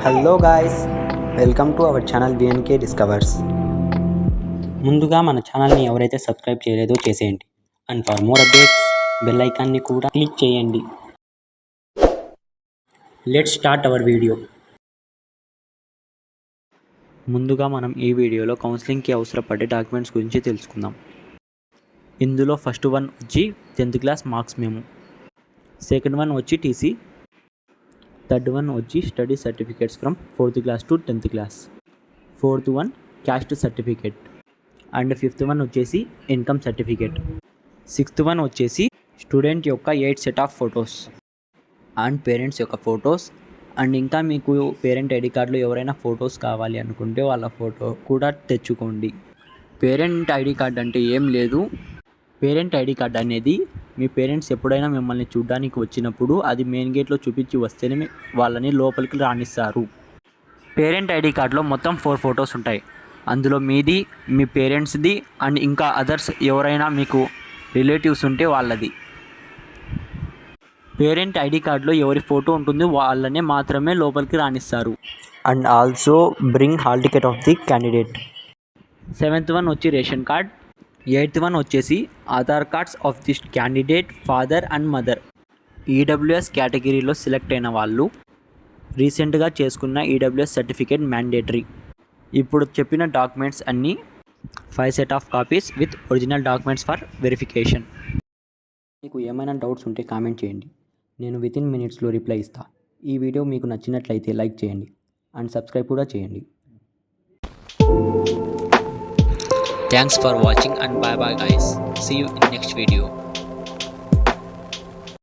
Hello guys, welcome to our channel BNK discovers. ముందుగా మన ఛానల్ని ఎవరైతే సబ్స్క్రైబ్ చేయలేదో చేసేయండి. And for more updates bell ఐకాన్ని కూడా క్లిక్ చేయండి. Let's start our video. ముందుగా మనం ఈ వీడియోలో కౌన్సిలింగ్కి అవసరపడే డాక్యుమెంట్స్ గురించి తెలుసుకుందాం. ఇందులో ఫస్ట్ వన్ వచ్చి 10th class marks memo, second one వచ్చి టీసీ, థర్డ్ వన్ వచ్చి study certificates from 4th class to 10th class, fourth one caste certificate, and fifth one వచ్చేసి ఇన్కమ్ సర్టిఫికేట్, సిక్స్త్ వన్ వచ్చేసి student యొక్క 8 set of photos and parents యొక్క photos. And ఇంకా మీకు parent ID కార్డులో ఎవరైనా photos కావాలి అనుకుంటే వాళ్ళ ఫోటో కూడా తెచ్చుకోండి. పేరెంట్ ఐడి కార్డ్ అంటే ఏం లేదు, పేరెంట్ ఐడి కార్డ్ అనేది మీ పేరెంట్స్ ఎప్పుడైనా మిమ్మల్ని చూడడానికి వచ్చినప్పుడు అది మెయిన్ గేట్లో చూపించి వస్తేనే వాళ్ళని లోపలికి రానిస్తారు. పేరెంట్ ఐడి కార్డులో మొత్తం 4 ఫొటోస్ ఉంటాయి. అందులో మీది, మీ పేరెంట్స్ది అండ్ ఇంకా అదర్స్ ఎవరైనా మీకు రిలేటివ్స్ ఉంటే వాళ్ళది. పేరెంట్ ఐడి కార్డులో ఎవరి ఫోటో ఉంటుందో వాళ్ళనే మాత్రమే లోపలికి రానిస్తారు. And also bring hall ticket of the candidate. Seventh one వచ్చి రేషన్ కార్డ్, ఎయిత్ వన్ వచ్చేసి Aadhaar cards of the candidate father and mother. EWS కేటగిరీలో సెలెక్ట్ అయిన వాళ్ళు రీసెంట్గా చేసుకున్న ఈడబ్ల్యూఎస్ సర్టిఫికేట్ మ్యాండేటరీ. ఇప్పుడు చెప్పిన డాక్యుమెంట్స్ అన్నీ 5 set of copies with original documents for verification. మీకు ఏమైనా డౌట్స్ ఉంటే కామెంట్ చేయండి, నేను వితిన్ మినిట్స్లో రిప్లై ఇస్తాను. ఈ వీడియో మీకు నచ్చినట్లయితే లైక్ చేయండి అండ్ సబ్స్క్రైబ్ కూడా చేయండి. Thanks for watching and bye bye guys. See you in next video.